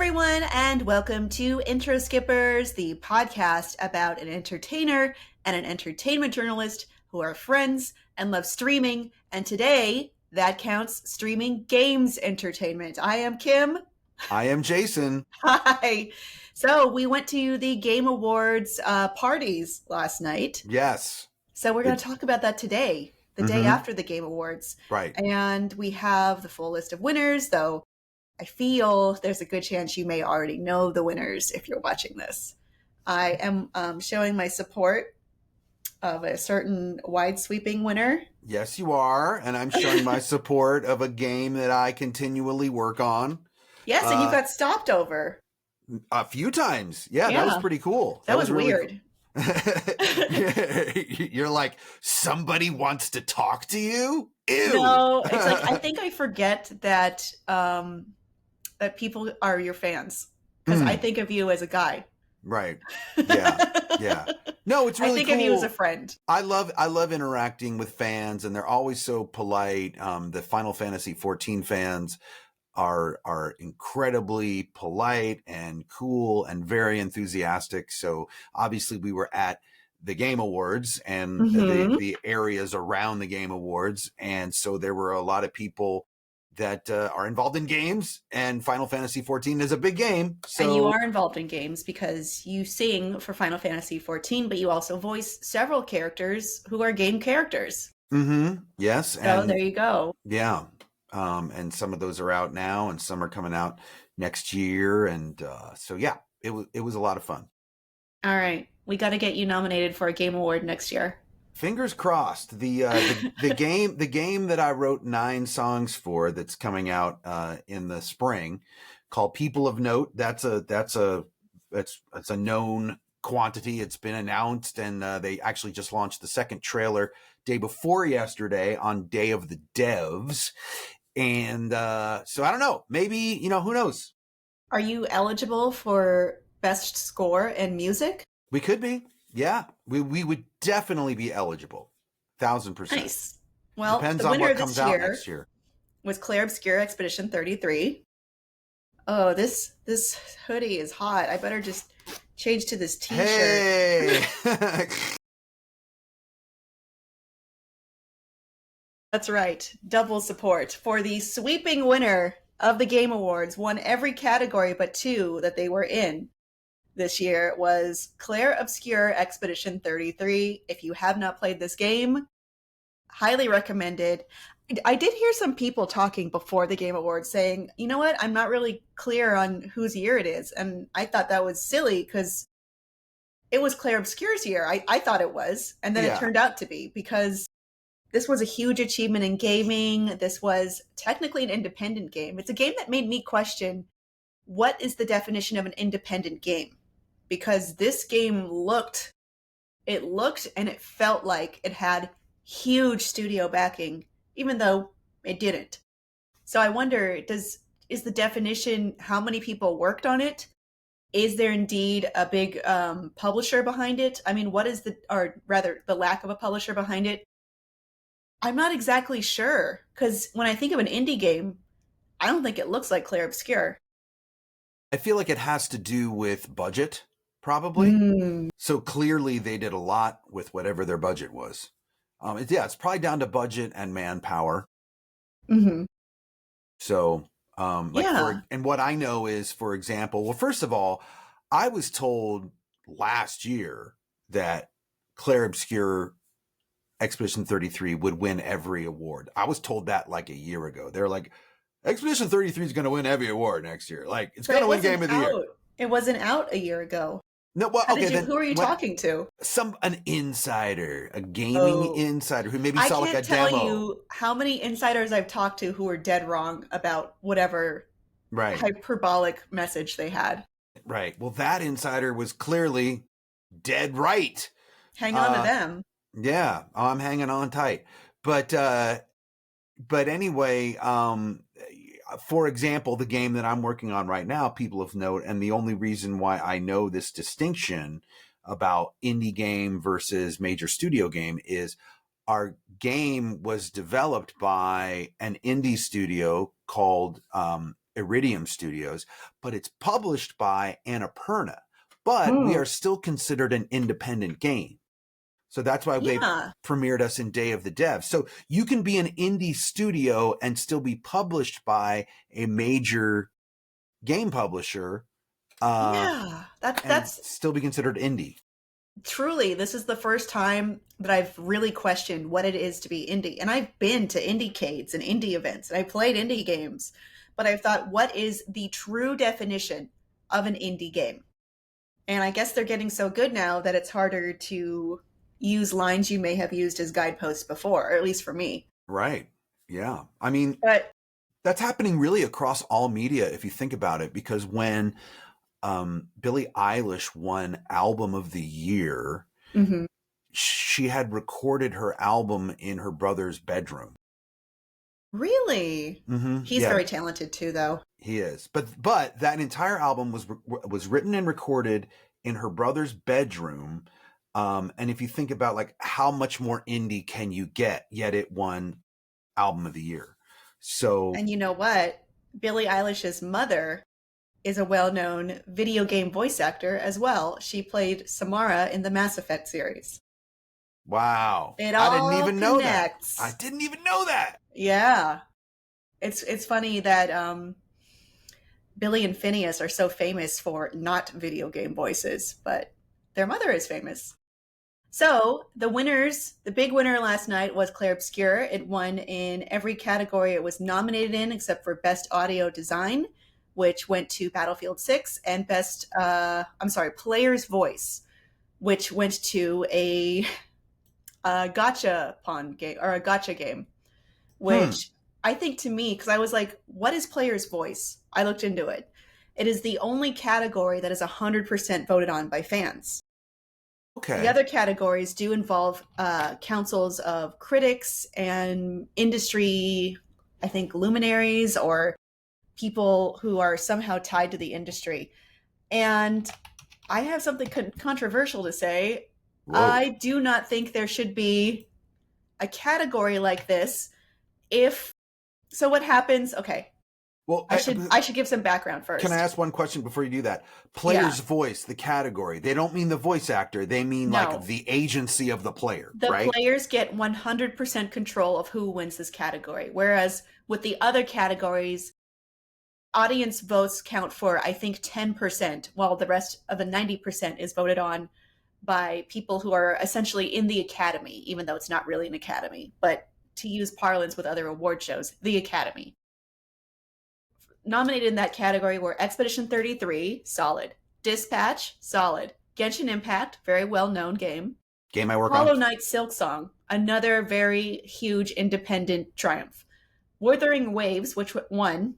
everyone, and welcome to Intro Skippers, the podcast about an entertainer and an entertainment journalist who are friends and love streaming. And today, that counts streaming games entertainment. I am Kim. I am Jason. Hi. So we went to the Game Awards parties last night. Yes. So we're going to talk about that today, the day after the Game Awards. Right. And we have the full list of winners, though I feel there's a good chance you may already know the winners if you're watching this. I am showing my support of a certain wide-sweeping winner. Yes, you are. And I'm showing my support of a game that I continually work on. Yes, and you got stopped over. A few times. Yeah, that was pretty cool. That was really weird. You're like, somebody wants to talk to you? Ew. No, it's like, I think I forget that that people are your fans because I think of you as a guy. Right. Yeah. No, it's really cool. I think of you as a friend. I love interacting with fans, and they're always so polite. The Final Fantasy 14 fans are incredibly polite and cool and very enthusiastic. So obviously we were at the Game Awards and the areas around the Game Awards. And so there were a lot of people that are involved in games, and Final Fantasy 14 is a big game. So, and you are involved in games because you sing for Final Fantasy 14, but you also voice several characters who are game characters. Yes. So there you go. Yeah. And some of those are out now, and some are coming out next year. And so, yeah, it was a lot of fun. All right. We got to get you nominated for a Game Award next year. Fingers crossed. The game that I wrote 9 songs for that's coming out in the spring, called People of Note. That's a known quantity. It's been announced, and they actually just launched the second trailer day before yesterday on Day of the Devs. And so I don't know. Maybe, who knows? Are you eligible for best score in music? We could be. Yeah, we would definitely be eligible. 1,000%. Nice. Well, depends the on winner what comes out next year. Was Claire Obscure Expedition 33. Oh, this hoodie is hot. I better just change to this t-shirt. Hey! That's right. Double support for the sweeping winner of the Game Awards. Won every category but 2 that they were in this year was Claire Obscure Expedition 33. If you have not played this game, highly recommended. I did hear some people talking before the Game Awards saying, you know what, I'm not really clear on whose year it is. And I thought that was silly because it was Claire Obscure's year. I thought it was. And then it turned out to be, because this was a huge achievement in gaming. This was technically an independent game. It's a game that made me question, what is the definition of an independent game? Because this game looked and it felt like it had huge studio backing, even though it didn't. So I wonder, is the definition how many people worked on it? Is there indeed a big publisher behind it? I mean, or rather the lack of a publisher behind it? I'm not exactly sure, because when I think of an indie game, I don't think it looks like Claire Obscure. I feel like it has to do with budget, probably. So clearly they did a lot with whatever their budget was. It's probably down to budget and manpower. So, and what I know is, for example, well, first of all, I was told last year that Claire Obscure Expedition 33 would win every award. I was told that like a year ago. They're like, Expedition 33 is going to win every award next year. Like, it's going to win Game of the Year. It wasn't out a year ago. No, well, okay. Who are you talking to? An insider, a gaming insider who maybe saw like a demo. I can't tell you how many insiders I've talked to who were dead wrong about whatever hyperbolic message they had. Right. Well, that insider was clearly dead right. Hang on to them. Yeah, I'm hanging on tight. But anyway, for example, the game that I'm working on right now, People of Note, and the only reason why I know this distinction about indie game versus major studio game is our game was developed by an indie studio called Iridium Studios, but it's published by Annapurna. But we Hmm. are still considered an independent game. So that's why they Yeah. premiered us in Day of the Dev. So you can be an indie studio and still be published by a major game publisher, Yeah. and That's still be considered indie. truly, this is the first time that I've really questioned what it is to be indie. And I've been to indiecades and indie events, and I played indie games, but I've thought, what is the true definition of an indie game? And I guess they're getting so good now that it's harder to use lines you may have used as guideposts before, or at least for me. Right. Yeah. I mean, But that's happening really across all media if you think about it, because when Billie Eilish won Album of the Year, mhm. she had recorded her album in her brother's bedroom. Really? He's Yeah, very talented too, though. he is. But that entire album was written and recorded in her brother's bedroom. And if you think about like how much more indie can you get, yet it won Album of the Year. So And you know what? Billie Eilish's mother is a well-known video game voice actor as well. She played Samara in the Mass Effect series. wow, It I didn't all even know that. I connects. didn't even know that. Yeah. It's funny that Billy and Phineas are so famous for not video game voices, but their mother is famous. So the winners, the big winner last night was Claire Obscure. It won in every category it was nominated in, except for Best Audio Design, which went to Battlefield 6, and Player's Voice, which went to a gotcha pawn game or a gotcha game, Hmm. which I think to me, because I was like, what is Player's Voice? I looked into it. It is the only category that is 100% voted on by fans. The Okay. other categories do involve councils of critics and industry, I think, luminaries or people who are somehow tied to the industry. And I have something controversial to say. Whoa. I do not think there should be a category like this. If so, what happens? Okay, Well, I should give some background can I first. ask one question before you do that? Yeah, Player's voice, the category. They don't mean the voice actor. They mean like no. the agency of the player, The right? players get 100% control of who wins this category, whereas with the other categories, audience votes count for, I think, 10%, while the rest of the 90% is voted on by people who are essentially in the academy, even though it's not really an academy, but to use parlance with other award shows, the academy. Nominated in that category were Expedition 33, solid. Dispatch, solid. Genshin Impact, very well known game. Game I work on. Hollow Knight Silksong, another very huge independent triumph. Wuthering Waves, which won.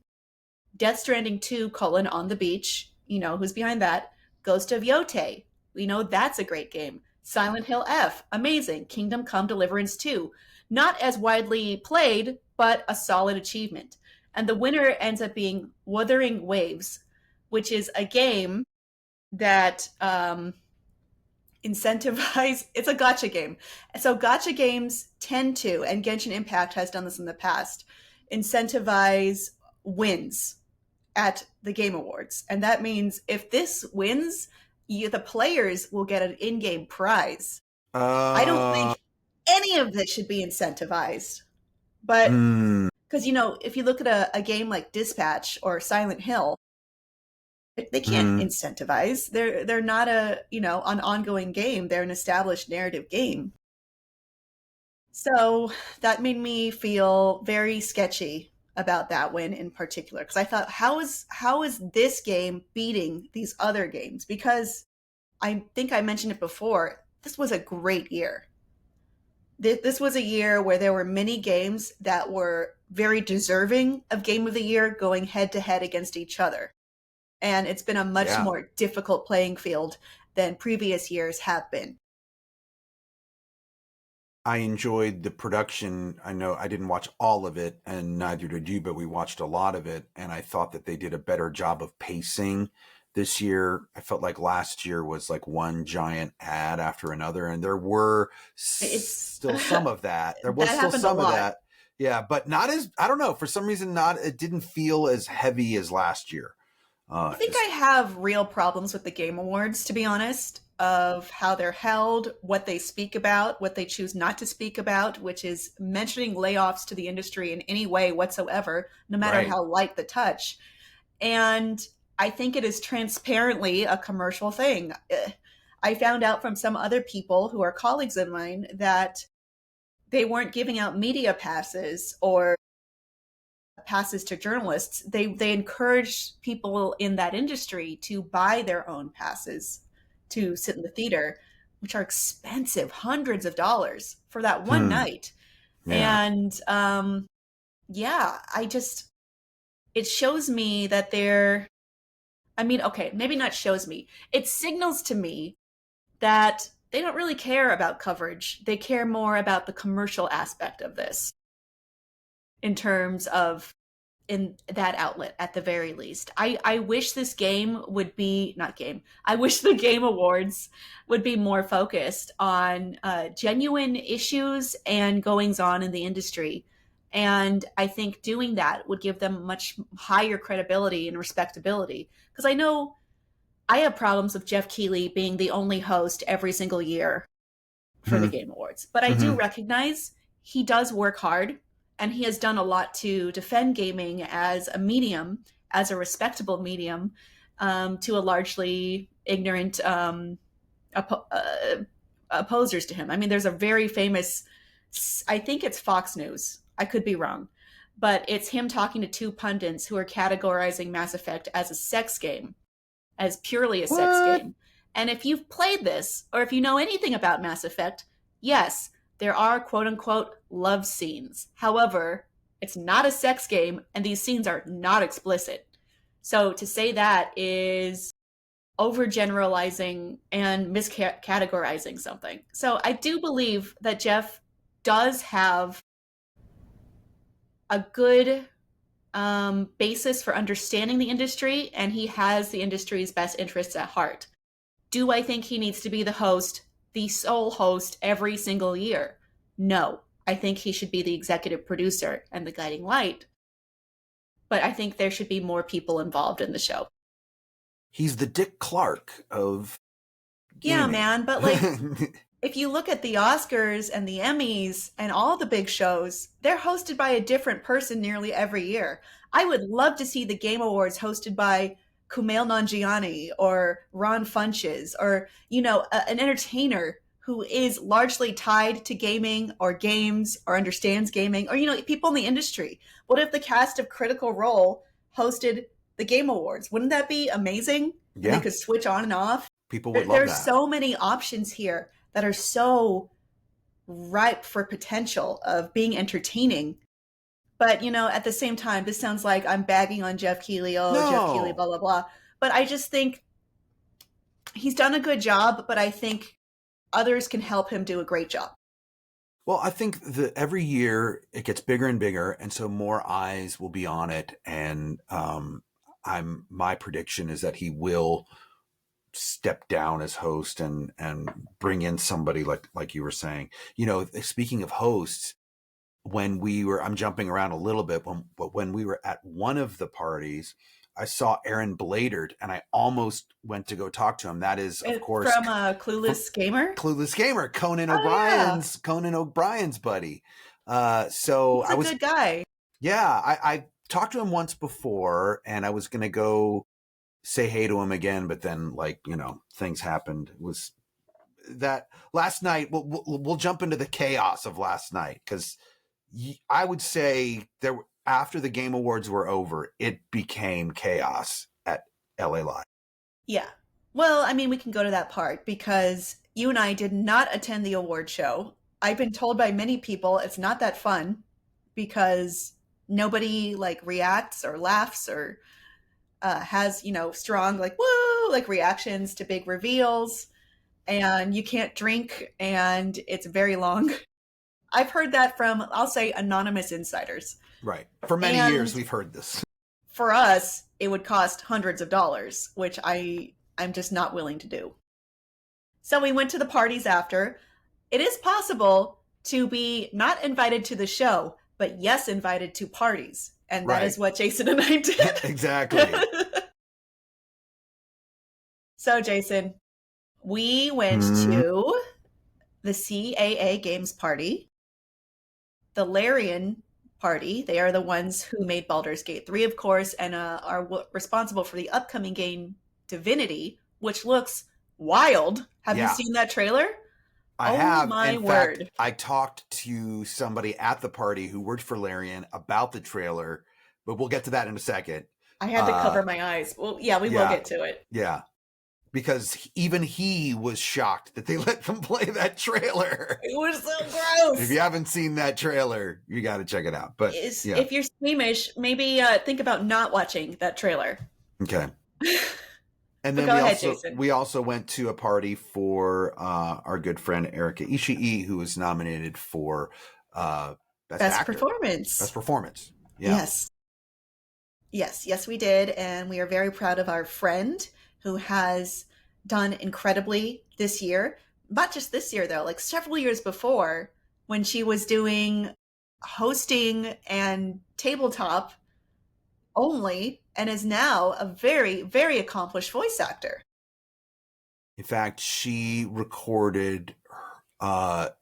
Death Stranding 2, On the Beach, you know who's behind that. Ghost of Yote, we know that's a great game. Silent Hill F, amazing. Kingdom Come Deliverance 2, not as widely played, but a solid achievement. And the winner ends up being Wuthering Waves, which is a game that incentivize, it's a gotcha game. So gotcha games tend to, and Genshin Impact has done this in the past, incentivize wins at the game awards. And that means if this wins, the players will get an in-game prize. I don't Uh, think any of this should be incentivized. But hmm, because if you look at a game like Dispatch or Silent Hill, they can't hmm. incentivize. They're not an ongoing game. They're an established narrative game. So that made me feel very sketchy about that win in particular, because I thought, how is this game beating these other games? Because I think I mentioned it before. This was a great year. This was a year where there were many games that were very deserving of Game of the Year going head to head against each other. And it's been a much Yeah. more difficult playing field than previous years have been. I enjoyed the production. I know I didn't watch all of it, and neither did you, but we watched a lot of it. And I thought that they did a better job of pacing this year. I felt like last year was like one giant ad after another, and there were It's still some of that. There was that still happened a some of lot. that. Yeah, but not as, I don't know, for some reason it didn't feel as heavy as last year. I think I have real problems with the Game Awards, to be honest, of how they're held, what they speak about, what they choose not to speak about, which is mentioning layoffs to the industry in any way whatsoever, no matter Right. how light the touch. And I think it is transparently a commercial thing. I found out from some other people who are colleagues of mine that they weren't giving out media passes or passes to journalists. They encourage people in that industry to buy their own passes to sit in the theater, which are expensive, hundreds of dollars for that one Hmm. night. Yeah. And yeah, it shows me that they're, I mean, okay, maybe not shows me, it signals to me that they don't really care about coverage. They care more about the commercial aspect of this in terms of in that outlet at the very least. I wish this game would be not game. I wish the Game Awards would be more focused on genuine issues and goings on in the industry. And I think doing that would give them much higher credibility and respectability. Because I know I have problems with Jeff Keighley being the only host every single year for the Hmm. Game Awards. But I do Hmm. recognize he does work hard and he has done a lot to defend gaming as a medium, as a respectable medium, to a largely ignorant opposers to him. I mean, there's a very famous, I think it's Fox News. I could be wrong. But it's him talking to two pundits who are categorizing Mass Effect as a sex game, as purely a sex What? game. And if you've played this, or if you know anything about Mass Effect, yes, there are quote unquote love scenes. However, it's not a sex game, and these scenes are not explicit. So to say that is overgeneralizing and miscategorizing something. So I do believe that Jeff does have a good basis for understanding the industry, and he has the industry's best interests at heart. Do I think he needs to be the host, the sole host, every single year? No. I think he should be the executive producer and the guiding light. But I think there should be more people involved in the show. He's the Dick Clark of Yeah, gaming. man. But like, if you look at the Oscars and the Emmys and all the big shows, they're hosted by a different person nearly every year. I would love to see the Game Awards hosted by Kumail Nanjiani or Ron Funches or, an entertainer who is largely tied to gaming or games or understands gaming or, people in the industry. What if the cast of Critical Role hosted the Game Awards? Wouldn't that be amazing? And they Yeah, could switch on and off. people would love There's that. so many options here that are so ripe for potential of being entertaining. But, at the same time, this sounds like I'm bagging on Jeff Keighley. Oh, Jeff Keighley, No. blah, blah, blah. But I just think he's done a good job, but I think others can help him do a great job. Well, I think that every year it gets bigger and bigger, and so more eyes will be on it. And my prediction is that he will step down as host and bring in somebody like you were saying. Speaking of hosts, I'm jumping around a little bit, but when we were at one of the parties, I saw Aaron Bladard, and I almost went to go talk to him. That is, of course, From Clueless Gamer. Clueless Gamer, Oh, yeah. Conan O'Brien's buddy. So He's I a was, good guy. yeah, I talked to him once before, and I was gonna go say hey to him again, but then things happened. It was that last night? We'll jump into the chaos of last night because I would say after the Game Awards were over, it became chaos at LA Live. Yeah. Well, I mean, we can go to that part because you and I did not attend the award show. I've been told by many people it's not that fun because nobody like reacts or laughs or has, strong like woo like reactions to big reveals, and you can't drink and it's very long. I've heard that from, I'll say, anonymous insiders. Right. For many years, And we've heard this. for us, it would cost hundreds of dollars, which I'm just not willing to do. So we went to the parties after. It is possible to be not invited to the show, but yes, invited to parties. And that Right. is what Jason and I did. Exactly. So, Jason, we went to the CAA Games Party, the Larian Party. They are the ones who made Baldur's Gate 3, of course, and are responsible for the upcoming game Divinity, which looks wild. Have you Yeah. seen that trailer? I Oh have. my In word. fact, I talked to somebody at the party who worked for Larian about the trailer, but we'll get to that in a second. I had to cover my eyes. Well, yeah, we will get to it. Yeah. Because even he was shocked that they let them play that trailer. It was so gross. If you haven't seen that trailer, you got to check it out. But if you're squeamish, maybe think about not watching that trailer. Okay. And then we also went to a party for our good friend Erika Ishii, who was nominated for Best Performance. Best Performance. Yeah. Yes, we did. And we are very proud of our friend who has done incredibly this year. Not just this year, though, like several years before when she was doing hosting and tabletop only, and is now a very, very accomplished voice actor. In fact, she recorded their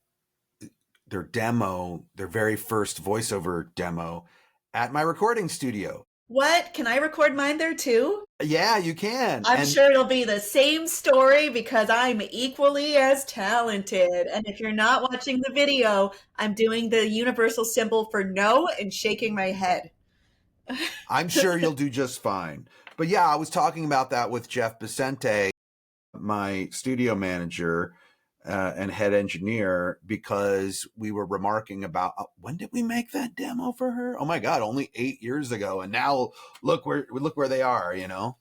demo, their very first voiceover demo at my recording studio. What? Can I record mine there too? Yeah, you can. I'm sure it'll be the same story because I'm equally as talented. And if you're not watching the video, I'm doing the universal symbol for no and shaking my head. I'm sure you'll do just fine. But yeah, I was talking about that with Jeff Vicente, my studio manager and head engineer, because we were remarking about when did we make that demo for her? Oh my God, only 8 years ago. And now look where they are, you know?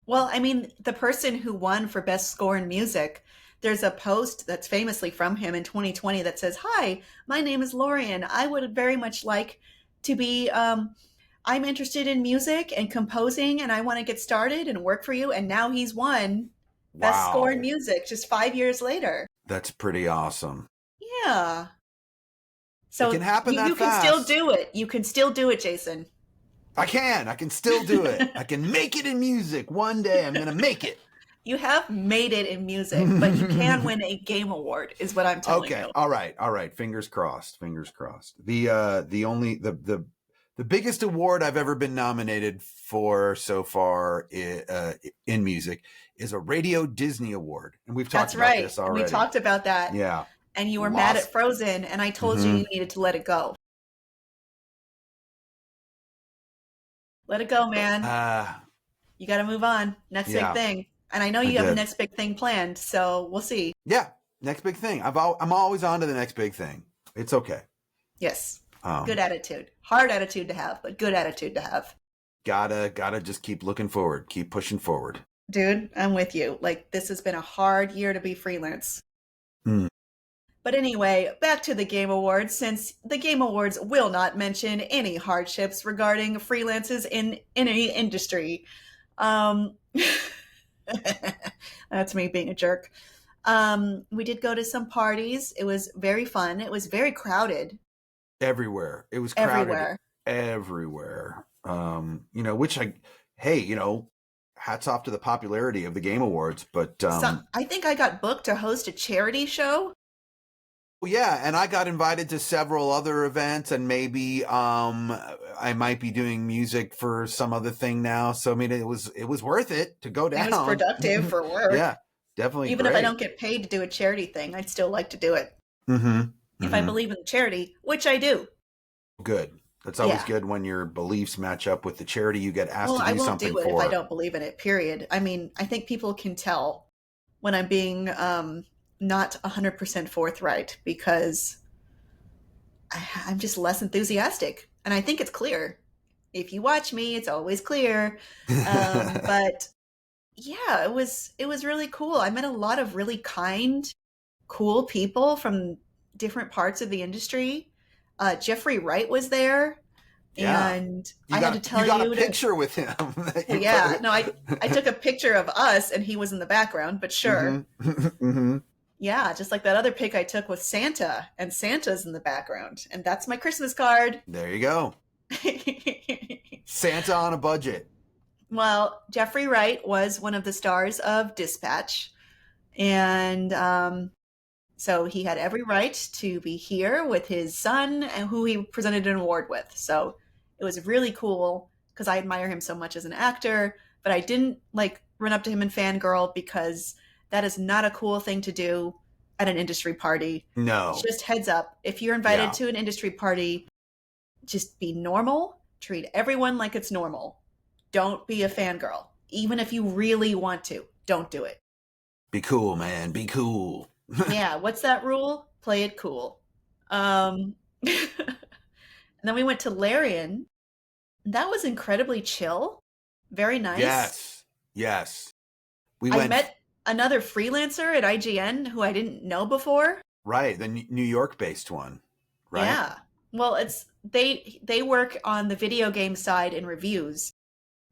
Well, I mean, the person who won for best score in music, there's a post that's famously from him in 2020 that says, "Hi, my name is Lorian. I would very much like to be, I'm interested in music and composing, and I want to get started and work for you." And now he's won best score in music just 5 years later. That's pretty awesome. Yeah. So it can happen that you fast. can still do it. You can still do it, Jason. I can still do it. I can make it in music. One day I'm going to make it. You have made it in music, but you can win a game award is what I'm telling you. Okay. All right. Fingers crossed. The biggest award I've ever been nominated for so far in music is a Radio Disney Award. And we've talked about this already. We talked about that. Yeah. And you were mad at Frozen, and I told you needed to let it go. Let it go, man. You got to move on. Next big thing. And I know you have a next big thing planned, so we'll see. Yeah, next big thing. I'm always on to the next big thing. It's okay. Yes. Good attitude. Hard attitude to have, but good attitude to have. Gotta just keep looking forward. Keep pushing forward. Dude, I'm with you. Like, this has been a hard year to be freelance. But anyway, back to the Game Awards, since the Game Awards will not mention any hardships regarding freelances in any industry. That's me being a jerk. We did go to some parties. It was very fun. It was very crowded. Everywhere. It was crowded. Everywhere. Hats off to the popularity of the Game Awards. But I think I got booked to host a charity show. Yeah, and I got invited to several other events, and maybe I might be doing music for some other thing now. So I mean, it was worth it to go down. It was productive for work. Yeah, definitely. Even if I don't get paid to do a charity thing, I'd still like to do it. If I believe in charity, which I do. Good. That's always good when your beliefs match up with the charity you get asked to do something for. I won't do it if I don't believe in it, period. I mean, I think people can tell when I'm being not 100% forthright because I'm just less enthusiastic. And I think it's clear. If you watch me, it's always clear. But yeah, it was really cool. I met a lot of really kind, cool people from different parts of the industry. Jeffrey Wright was there. Yeah. And I had to tell you. You got a picture with him. Yeah. No, I took a picture of us and he was in the background, but sure. Yeah, just like that other pic I took with Santa, and Santa's in the background, and that's my Christmas card. There you go. Santa on a budget. Well, Jeffrey Wright was one of the stars of Dispatch, and so he had every right to be here with his son and who he presented an award with. So it was really cool because I admire him so much as an actor, but I didn't like run up to him and fangirl because that is not a cool thing to do at an industry party. No. Just heads up, if you're invited Yeah. to an industry party, just be normal, treat everyone like it's normal. Don't be a fangirl. Even if you really want to, don't do it. Be cool, man. Be cool. Yeah, what's that rule? Play it cool. And then we went to Larian. That was incredibly chill. Very nice. Yes. Yes. I met another freelancer at IGN who I didn't know before. Right, the New York-based one, right? Yeah. Well, it's they work on the video game side in reviews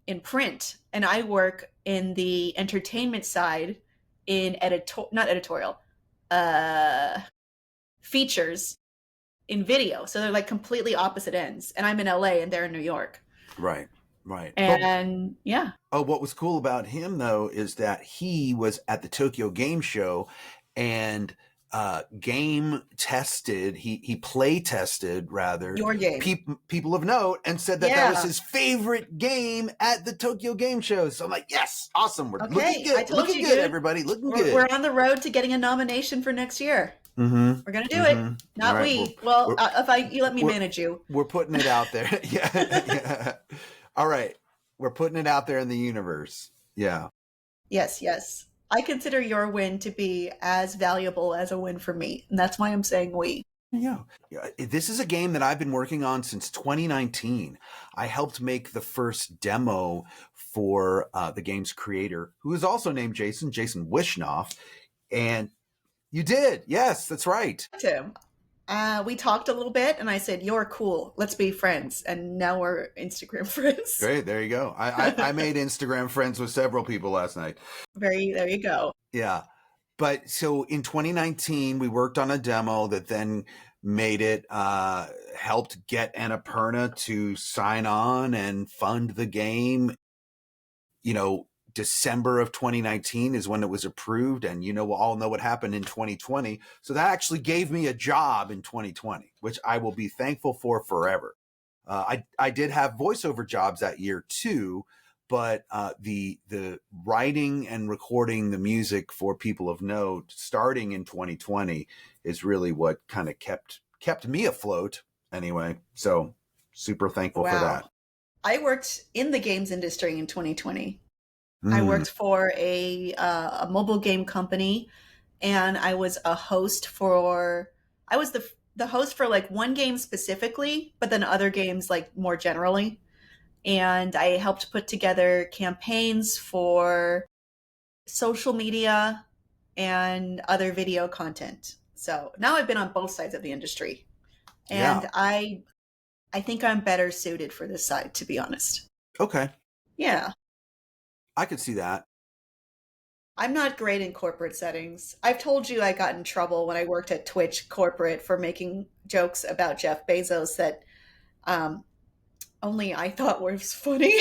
in print, and I work in the entertainment side in not editorial, features in video. So they're like completely opposite ends. And I'm in LA and they're in New York. Right. Right. And yeah. Oh, what was cool about him though is that he was at the Tokyo Game Show and game tested, he play tested rather Your game. people of note, and said that that was his favorite game at the Tokyo Game Show. So I'm like, yes, awesome. We're looking good. Looking good, everybody. Looking good. We're on the road to getting a nomination for next year. Mm-hmm. We're gonna do it. Not right. If you let me manage you. We're putting it out there. Yeah. All right. We're putting it out there in the universe. Yeah. Yes, yes. I consider your win to be as valuable as a win for me. And that's why I'm saying we. Yeah. This is a game that I've been working on since 2019. I helped make the first demo for the game's creator, who is also named Jason Wishnoff. And you did. Yes, that's right. Tim. We talked a little bit and I said, you're cool. Let's be friends. And now we're Instagram friends. Great. There you go. I made Instagram friends with several people last night. There you go. Yeah. But so in 2019, we worked on a demo that then made it, helped get Annapurna to sign on and fund the game. December of 2019 is when it was approved, and we'll all know what happened in 2020. So that actually gave me a job in 2020, which I will be thankful for forever. I did have voiceover jobs that year too, but the writing and recording the music for People of Note starting in 2020 is really what kind of kept me afloat anyway. So super thankful for that. I worked in the games industry in 2020. I worked for a mobile game company, and I was a host I was the host for like one game specifically, but then other games like more generally. And I helped put together campaigns for social media and other video content. So now I've been on both sides of the industry. And I think I'm better suited for this side, to be honest. Okay. Yeah. I could see that. I'm not great in corporate settings. I've told you I got in trouble when I worked at Twitch corporate for making jokes about Jeff Bezos that only I thought was funny.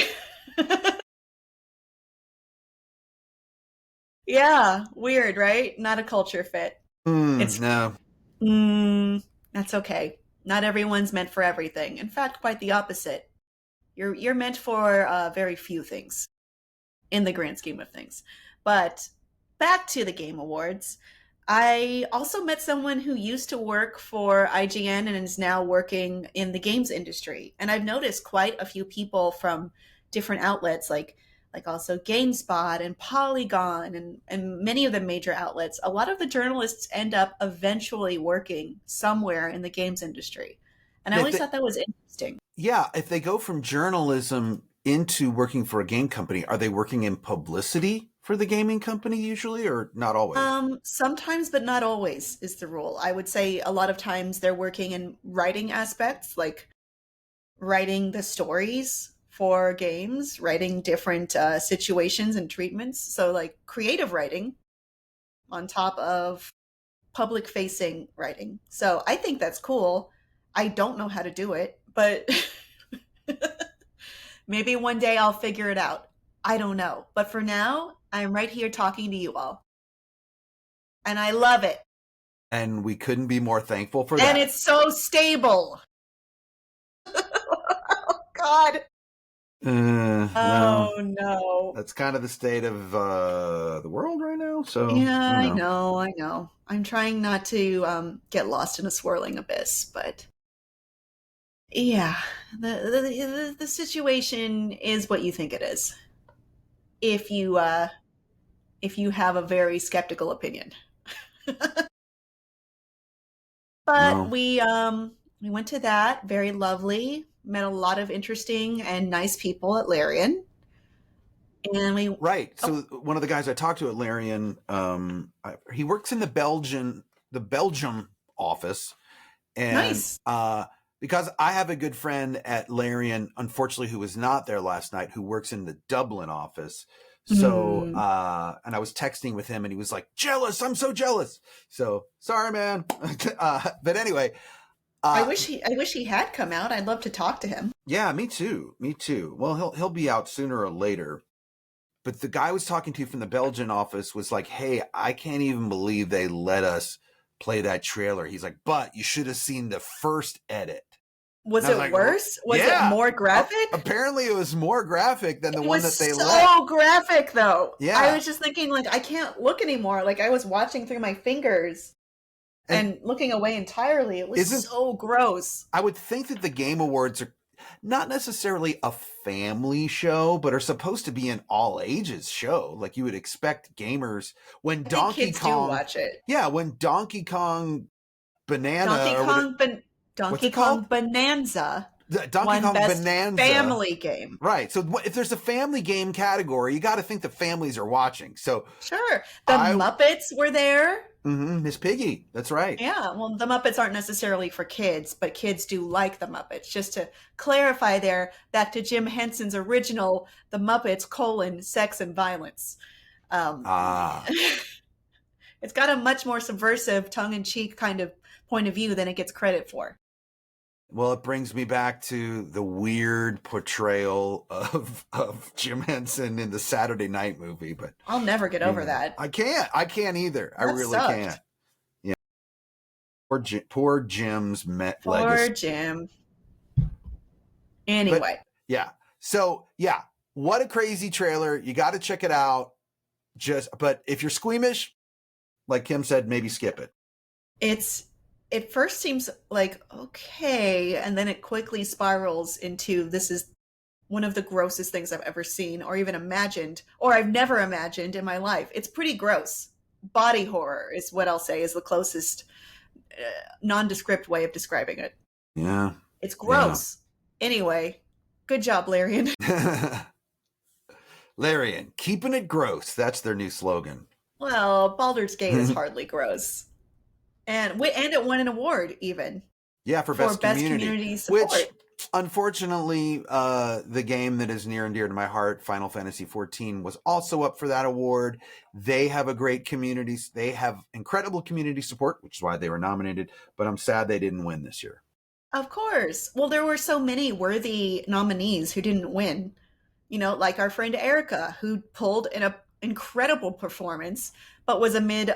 Yeah, weird, right? Not a culture fit. No. That's okay. Not everyone's meant for everything. In fact, quite the opposite. You're meant for very few things in the grand scheme of things. But back to the Game Awards. I also met someone who used to work for IGN and is now working in the games industry. And I've noticed quite a few people from different outlets like also GameSpot and Polygon and many of the major outlets. A lot of the journalists end up eventually working somewhere in the games industry. And I always thought that was interesting. Yeah, if they go from journalism into working for a game company, are they working in publicity for the gaming company usually, or not always? Sometimes, but not always is the rule. I would say a lot of times they're working in writing aspects, like writing the stories for games, writing different situations and treatments. So like creative writing on top of public facing writing. So I think that's cool. I don't know how to do it, but maybe one day I'll figure it out. I don't know. But for now, I'm right here talking to you all. And I love it. And we couldn't be more thankful for And that. it's so stable. Oh, God. No. No. That's kind of the state of the world right now. So Yeah, I know. I'm trying not to get lost in a swirling abyss, but yeah, the situation is what you think it is. If you have a very skeptical opinion. But no. we went to that, very lovely, met a lot of interesting and nice people at Larian. And we Right. So one of the guys I talked to at Larian, he works in the Belgium office, and nice. because I have a good friend at Larian, unfortunately, who was not there last night, who works in the Dublin office. So, and I was texting with him, and he was like, "Jealous! I'm so jealous." So sorry, man. But anyway, I wish he had come out. I'd love to talk to him. yeah, me too. Me too. Well, he'll be out sooner or later. But the guy I was talking to from the Belgian office was like, "Hey, I can't even believe they let us play that trailer." He's like, "But you should have seen the first edit." Was And I it was like, worse? Was yeah. it more graphic? Apparently it was more graphic than the It one was that they so let. graphic, though. Yeah. I was just thinking, like, I can't look anymore. Like, I was watching through my fingers and looking away entirely. It was so gross. I would think that the Game Awards are not necessarily a family show, but are supposed to be an all ages show. Like you would expect gamers when I think Donkey kids Kong do watch it. Yeah, when Donkey Kong Banana Donkey Kong Bonanza Donkey won Kong Best Bonanza Family Game. Right. So if there's a family game category, you got to think the families are watching. So Sure. The Muppets were there. Miss Piggy. That's right. Yeah. Well, the Muppets aren't necessarily for kids, but kids do like the Muppets. Just to clarify there, back to Jim Henson's original, The Muppets, Sex and Violence. It's got a much more subversive, tongue-in-cheek kind of point of view than it gets credit for. Well, it brings me back to the weird portrayal of Jim Henson in the Saturday Night movie, but I'll never get over that. I can't either. I really can't. Yeah. Poor Jim's legacy. Poor Jim. Anyway. But, yeah. So, yeah, what a crazy trailer. You got to check it out. But if you're squeamish, like Kim said, maybe skip it. It first seems like okay, and then it quickly spirals into this is one of the grossest things I've ever seen or even imagined, or I've never imagined in my life. It's pretty gross. Body horror is what I'll say is the closest nondescript way of describing it. Yeah. It's gross. Yeah. Anyway, good job, Larian. Larian, keeping it gross. That's their new slogan. Well, Baldur's Gate is hardly gross. And it won an award even. Yeah, for best community support. Which, unfortunately, the game that is near and dear to my heart, Final Fantasy XIV, was also up for that award. They have a great community. They have incredible community support, which is why they were nominated. But I'm sad they didn't win this year. Of course. Well, there were so many worthy nominees who didn't win. You know, like our friend Erica, who pulled an incredible performance, but was amid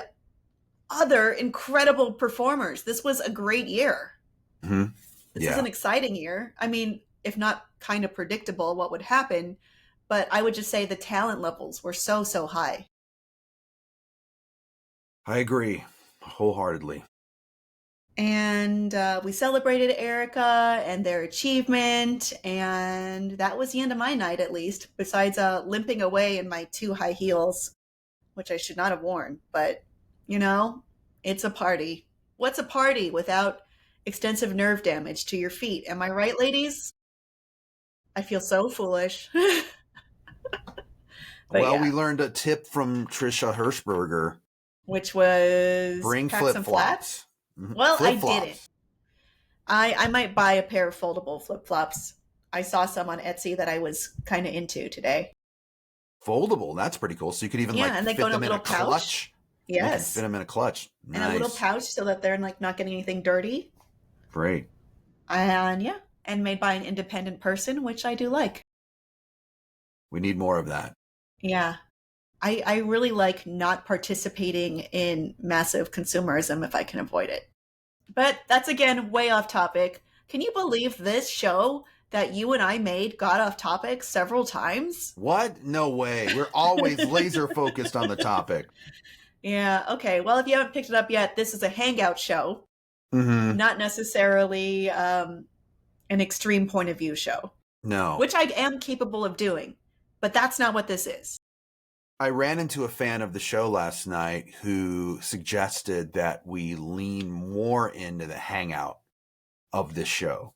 other incredible performers. This was a great year. Mm-hmm. This is an exciting year. I mean, if not kind of predictable what would happen, but I would just say the talent levels were so high. I agree wholeheartedly. And we celebrated Erica and their achievement, and that was the end of my night, at least, besides limping away in my 2 high heels, which I should not have worn, but you know, it's a party. What's a party without extensive nerve damage to your feet? Am I right, ladies? I feel so foolish. Well, yeah. We learned a tip from Trisha Hirschberger. Which was bring flip-flops. Well, flip-flops. I didn't. I might buy a pair of foldable flip-flops. I saw some on Etsy that I was kind of into today. Foldable? That's pretty cool. So you could even and they fit go in them a little in a clutch. You can fit Yes. them in a clutch. And a little Nice. pouch so that they're like not getting anything dirty. Great. And yeah, and made by an independent person, which I do like. We need more of that. Yeah. I really like not participating in massive consumerism if I can avoid it. But that's again way off topic. Can you believe this show that you and I made got off topic several times? What? No way. We're always laser focused on the topic. Yeah, okay. Well, if you haven't picked it up yet, this is a hangout show, Mm-hmm. not necessarily an extreme point of view show, No. which I am capable of doing, but that's not what this is. I ran into a fan of the show last night who suggested that we lean more into the hangout of this show.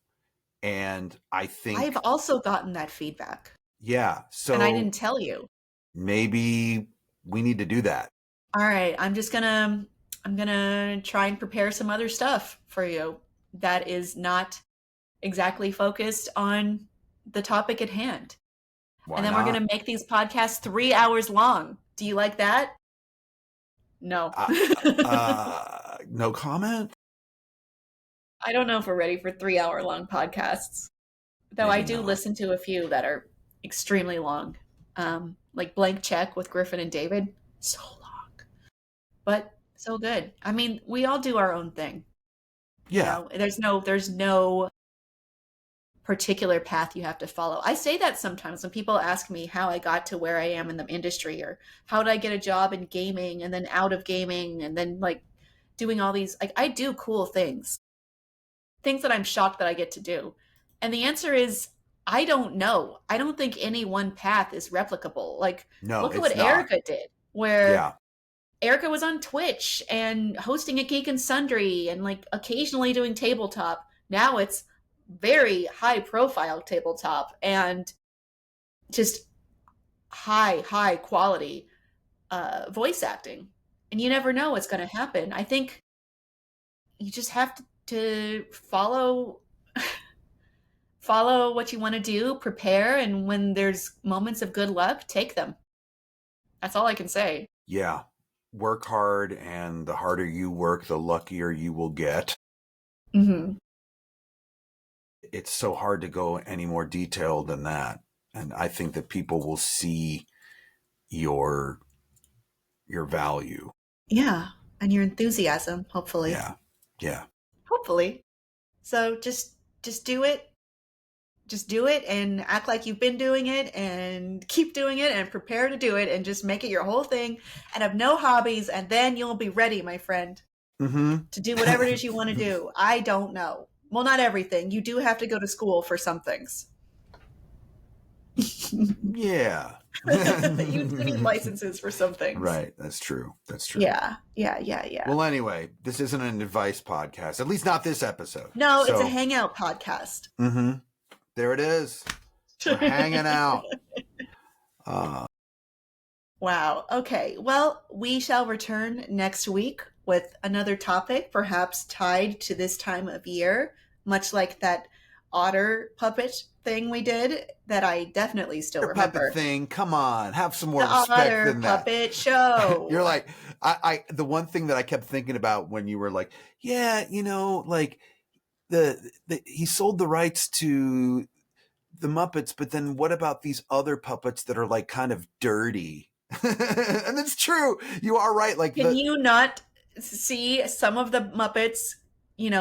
And I think, I've also gotten that feedback, yeah, and I so didn't tell you. maybe we need to do that. All right, I'm gonna try and prepare some other stuff for you that is not exactly focused on the topic at hand. Why And then not? we're gonna make these podcasts 3 hours long. Do you like that? No. No comment? I don't know if we're ready for 3 hour long podcasts. Though I Maybe do not. listen to a few that are extremely long. Like Blank Check with Griffin and David. So long. But so good. I mean, we all do our own thing. Yeah. You know, there's no particular path you have to follow. I say that sometimes when people ask me how I got to where I am in the industry, or how did I get a job in gaming and then out of gaming and then like doing all these, like I do cool things that I'm shocked that I get to do. And the answer is I don't know. I don't think any one path is replicable. Like No, look at it's what not. Erica did, where Yeah. Erica was on Twitch and hosting a Geek and Sundry and like occasionally doing tabletop. Now it's very high profile tabletop and just high quality voice acting. And you never know what's going to happen. I think you just have to follow what you want to do, prepare, and when there's moments of good luck, take them. That's all I can say. Yeah. Work hard, and the harder you work, the luckier you will get. Mm-hmm. It's so hard to go any more detailed than that. And I think that people will see your value. Yeah, and your enthusiasm, hopefully. Yeah. Yeah. Hopefully. So just do it. Just do it and act like you've been doing it and keep doing it and prepare to do it and just make it your whole thing and have no hobbies, and then you'll be ready, my friend, to do whatever it is you want to do. I don't know. Well, not everything. You do have to go to school for some things. Yeah. You do need licenses for some things. Right. That's true. That's true. Yeah. Well, anyway, this isn't an advice podcast, at least not this episode. No, it's a hangout podcast. Mm-hmm. There it is. We're hanging out. Wow. Okay. Well, we shall return next week with another topic, perhaps tied to this time of year, much like that otter puppet thing we did that I definitely still remember. Puppet thing. Come on, have some more The respect otter than that. puppet show. You're like, I. The one thing that I kept thinking about when you were like, yeah, like he sold the rights to the Muppets, but then what about these other puppets that are like kind of dirty? And it's true. You are right. Like, can you not see some of the Muppets,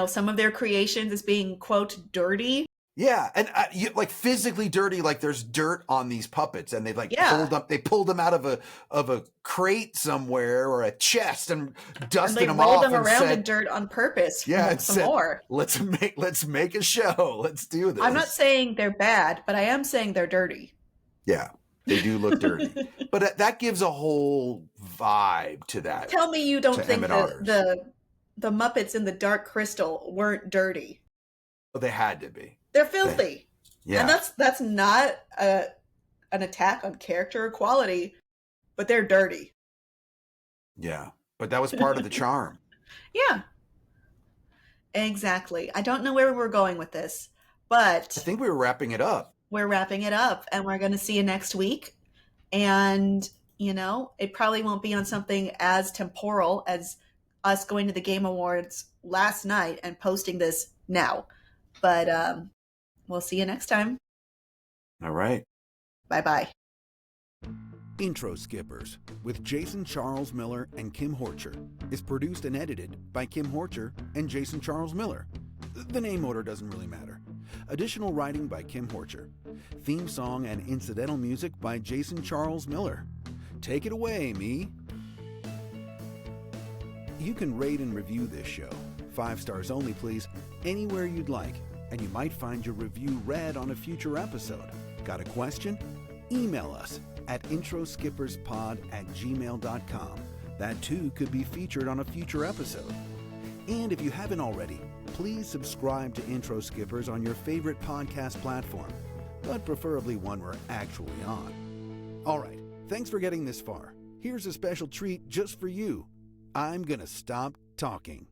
some of their creations as being, quote, dirty? Yeah, and like physically dirty, like there's dirt on these puppets, and they pulled them out of a crate somewhere or a chest and dusted them off, rolled them around in dirt on purpose. Yeah, some more. Let's make a show. Let's do this. I'm not saying they're bad, but I am saying they're dirty. Yeah, they do look dirty, but that gives a whole vibe to that. Tell me you don't think that the Muppets in the Dark Crystal weren't dirty. Well, they had to be. They're filthy. Yeah. And that's not an attack on character or quality, but they're dirty. Yeah. But that was part of the charm. Yeah. Exactly. I don't know where we're going with this, but I think we were wrapping it up. We're wrapping it up, and we're going to see you next week. And, You know, it probably won't be on something as temporal as us going to the Game Awards last night and posting this now. But we'll see you next time. All right. Bye bye. Intro Skippers with Jason Charles Miller and Kim Horcher is produced and edited by Kim Horcher and Jason Charles Miller. The name order doesn't really matter. Additional writing by Kim Horcher. Theme song and incidental music by Jason Charles Miller. Take it away, me. You can rate and review this show, 5 stars only please, anywhere you'd like, and you might find your review read on a future episode. Got a question? Email us at introskipperspod@gmail.com. That too could be featured on a future episode. And if you haven't already, please subscribe to Intro Skippers on your favorite podcast platform, but preferably one we're actually on. All right, thanks for getting this far. Here's a special treat just for you. I'm gonna stop talking.